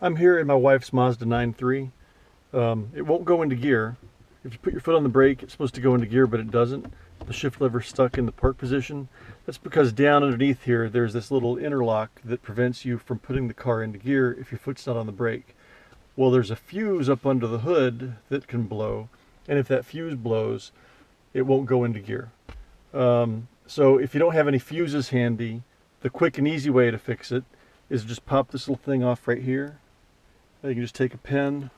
I'm here in my wife's Mazda 9.3. It won't go into gear. If you put your foot on the brake, it's supposed to go into gear, but it doesn't. The shift lever's stuck in the park position. That's because down underneath here, there's this little interlock that prevents you from putting the car into gear if your foot's not on the brake. Well, there's a fuse up under the hood that can blow, and if that fuse blows, it won't go into gear. So if you don't have any fuses handy, the quick and easy way to fix it is just pop this little thing off right here. You can just take a pen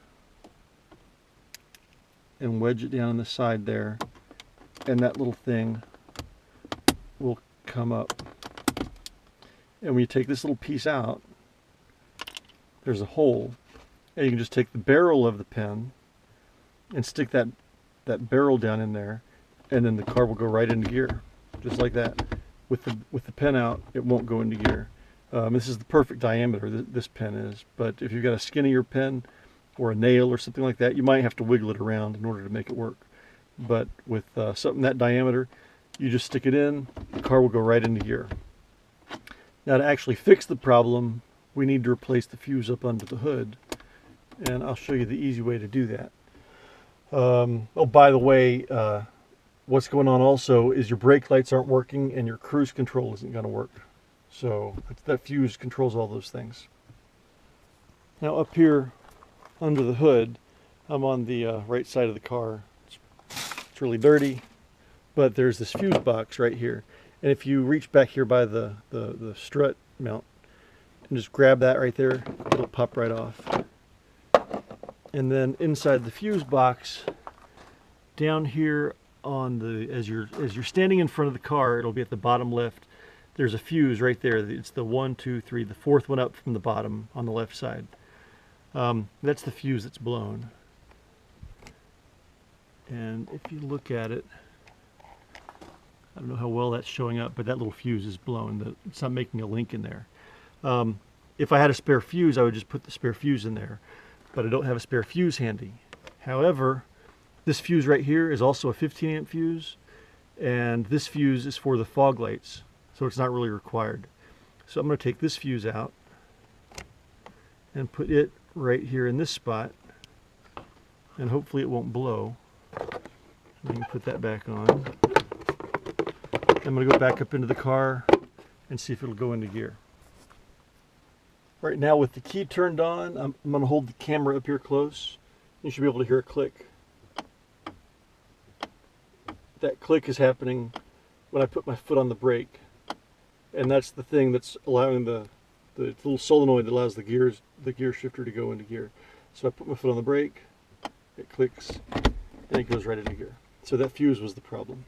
and wedge it down on the side there, and that little thing will come up. And when you take this little piece out, there's a hole, and you can just take the barrel of the pen and stick that barrel down in there, and then the car will go right into gear, just like that. With the pen out, it won't go into gear. This is the perfect diameter, this pen is, but if you've got a skinnier pen or a nail or something like that, you might have to wiggle it around in order to make it work. But with something that diameter, you just stick it in, the car will go right into gear. Now, to actually fix the problem, we need to replace the fuse up under the hood, and I'll show you the easy way to do that. Oh, by the way, what's going on also is your brake lights aren't working and your cruise control isn't going to work. So that fuse controls all those things. Now, up here under the hood, I'm on the right side of the car. It's really dirty, but there's this fuse box right here. And if you reach back here by the strut mount and just grab that right there, it'll pop right off. And then inside the fuse box, down here on the, as you're standing in front of the car, it'll be at the bottom left. There's a fuse right there. It's the 1, 2, 3, the fourth one up from the bottom on the left side. That's the fuse that's blown. And if you look at it, I don't know how well that's showing up, but that little fuse is blown. It's not making a link in there. If I had a spare fuse, I would just put the spare fuse in there, but I don't have a spare fuse handy. However, this fuse right here is also a 15 amp fuse, and this fuse is for the fog lights, so it's not really required. So I'm going to take this fuse out and put it right here in this spot, and hopefully it won't blow. I can put that back on. I'm going to go back up into the car and see if it'll go into gear. Right now, with the key turned on, I'm going to hold the camera up here close. You should be able to hear a click. That click is happening when I put my foot on the brake, and that's the thing that's allowing the little solenoid that allows the gear shifter to go into gear. So I put my foot on the brake, it clicks, and it goes right into gear. So that fuse was the problem.